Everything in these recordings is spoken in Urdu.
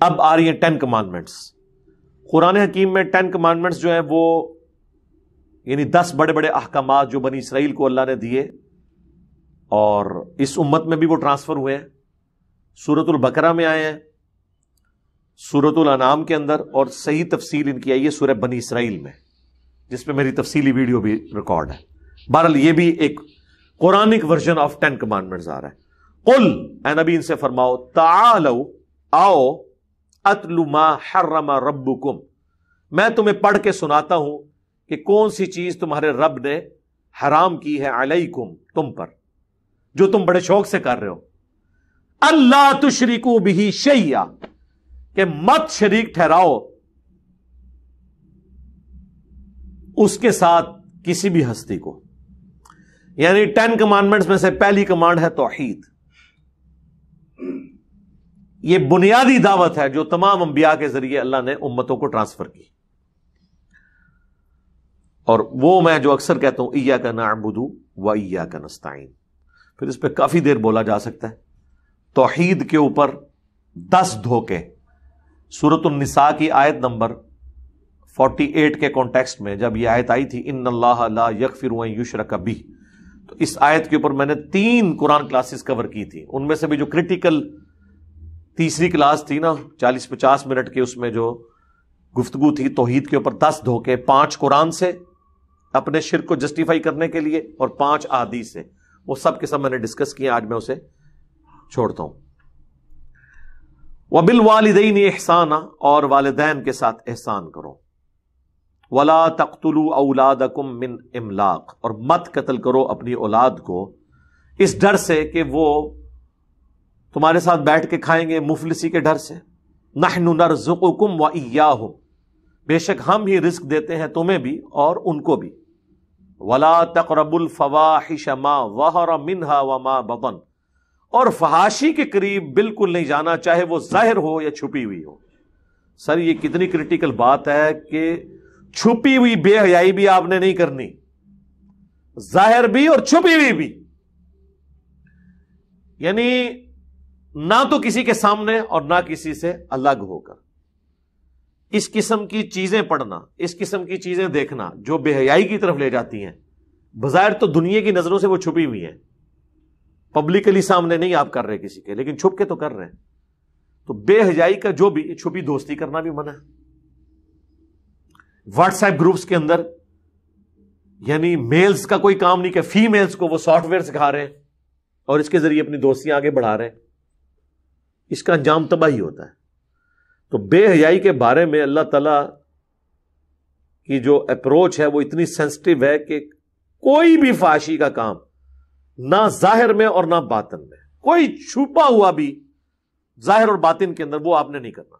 اب آ رہی ہیں 10 کمانڈمنٹس. قرآن حکیم میں 10 کمانڈمنٹس جو ہیں وہ یعنی 10 بڑے بڑے احکامات جو بنی اسرائیل کو اللہ نے دیے اور اس امت میں بھی وہ ٹرانسفر ہوئے ہیں. سورۃ البقرہ میں آئے ہیں, سورۃ الانعام کے اندر, اور صحیح تفصیل ان کی آئی ہے سورہ بنی اسرائیل میں, جس پہ میری تفصیلی ویڈیو بھی ریکارڈ ہے. بہرحال یہ بھی ایک قرآنک ورژن آف 10 کمانڈمنٹس آ رہا ہے. قل, اے نبی ان سے فرماؤ, تعالو, آؤ, اتلو ما حرم ربکم, میں تمہیں پڑھ کے سناتا ہوں کہ کون سی چیز تمہارے رب نے حرام کی ہے علیکم, تم پر, جو تم بڑے شوق سے کر رہے ہو. اللہ تشرکو بہ شیئا, کہ مت شریک ٹھہراؤ اس کے ساتھ کسی بھی ہستی کو. یعنی 10 کمانڈمنٹس میں سے پہلی کمانڈ ہے توحید. یہ بنیادی دعوت ہے جو تمام انبیاء کے ذریعے اللہ نے امتوں کو ٹرانسفر کی. اور وہ میں جو اکثر کہتا ہوں, ایاک نعبد و ایاک نستعین, پھر اس پہ کافی دیر بولا جا سکتا ہے. توحید کے اوپر 10 دھوکے سورۃ النساء کی آیت نمبر 48 کے کانٹیکسٹ میں جب یہ آیت آئی تھی, ان اللہ لا یغفر ان یشرک بہ, تو اس آیت کے اوپر میں نے 3 قرآن کلاسز کور کی تھی. ان میں سے بھی جو کرٹیکل تیسری کلاس تھی نا 40-50 منٹ کے, اس میں جو گفتگو تھی توحید کے اوپر 10 دھوکے, 5 قرآن سے اپنے شرک کو جسٹیفائی کرنے کے لیے اور 5 احادیث سے, وہ سب کے سب میں نے ڈسکس کیا. آج میں اسے چھوڑتا ہوں. وَبِالْوَالِدَيْنِ احسانا, اور والدین کے ساتھ احسان کرو. وَلَا تَقْتُلُوا أَوْلَادَكُمْ مِنْ إِمْلَاقٍ, اور مت قتل کرو اپنی اولاد کو اس ڈر سے کہ وہ تمہارے ساتھ بیٹھ کے کھائیں گے, مفلسی کے ڈر سے. نَحْنُ نَرْزُقُكُمْ وَإِيَّاهُمْ, بے شک ہم ہی رزق دیتے ہیں تمہیں بھی اور ان کو بھی. وَلَا تَقْرَبُوا الْفَوَاحِشَ مَا ظَهَرَ مِنْهَا وَمَا بَطَنَ, اور فحاشی کے قریب بالکل نہیں جانا, چاہے وہ ظاہر ہو یا چھپی ہوئی ہو. سر یہ کتنی کریٹیکل بات ہے کہ چھپی ہوئی بے حیائی بھی آپ نے نہیں کرنی, ظاہر بھی اور چھپی ہوئی بھی. یعنی نہ تو کسی کے سامنے اور نہ کسی سے الگ ہو کر. اس قسم کی چیزیں پڑھنا, اس قسم کی چیزیں دیکھنا جو بے حیائی کی طرف لے جاتی ہیں, بظاہر تو دنیا کی نظروں سے وہ چھپی ہوئی ہیں, پبلکلی سامنے نہیں آپ کر رہے کسی کے, لیکن چھپ کے تو کر رہے ہیں. تو بے حیائی کا جو بھی, چھپی دوستی کرنا بھی منع ہے. واٹس ایپ گروپس کے اندر یعنی میلز کا کوئی کام نہیں کہ فیمیلز کو وہ سافٹ ویئر سکھا رہے ہیں اور اس کے ذریعے اپنی دوستیاں آگے بڑھا رہے ہیں. اس کا انجام تباہی ہوتا ہے. تو بے حیائی کے بارے میں اللہ تعالی کی جو اپروچ ہے وہ اتنی سینسٹیو ہے کہ کوئی بھی فحاشی کا کام نہ ظاہر میں اور نہ باطن میں, کوئی چھپا ہوا بھی ظاہر اور باطن کے اندر وہ آپ نے نہیں کرنا.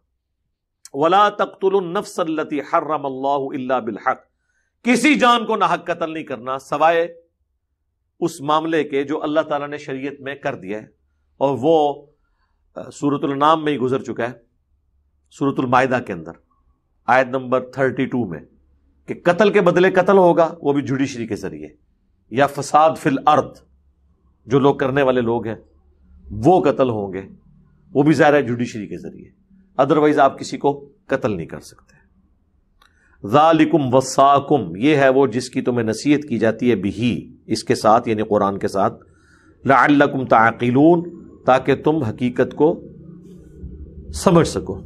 وَلَا تَقْتُلُوا النَّفْسَ الَّتِي حَرَّمَ اللَّهُ إِلَّا بِالْحَقِّ, کسی جان کو ناحق قتل نہیں کرنا سوائے اس معاملے کے جو اللہ تعالیٰ نے شریعت میں کر دیا ہے, اور وہ سورۃ الانعام میں ہی گزر چکا ہے, سورۃ المائدہ کے اندر آیت نمبر 32 میں, کہ قتل کے بدلے قتل ہوگا, وہ بھی جوڈیشری کے ذریعے, یا فساد فی الارض جو لوگ کرنے والے لوگ ہیں وہ قتل ہوں گے, وہ بھی ظاہر ہے جوڈیشری کے ذریعے, ادروائز آپ کسی کو قتل نہیں کر سکتے. ذالکم وصاکم, یہ ہے وہ جس کی تمہیں نصیحت کی جاتی ہے, بہی, اس کے ساتھ یعنی قرآن کے ساتھ, لعلکم تعقلون, تاکہ تم حقیقت کو سمجھ سکو.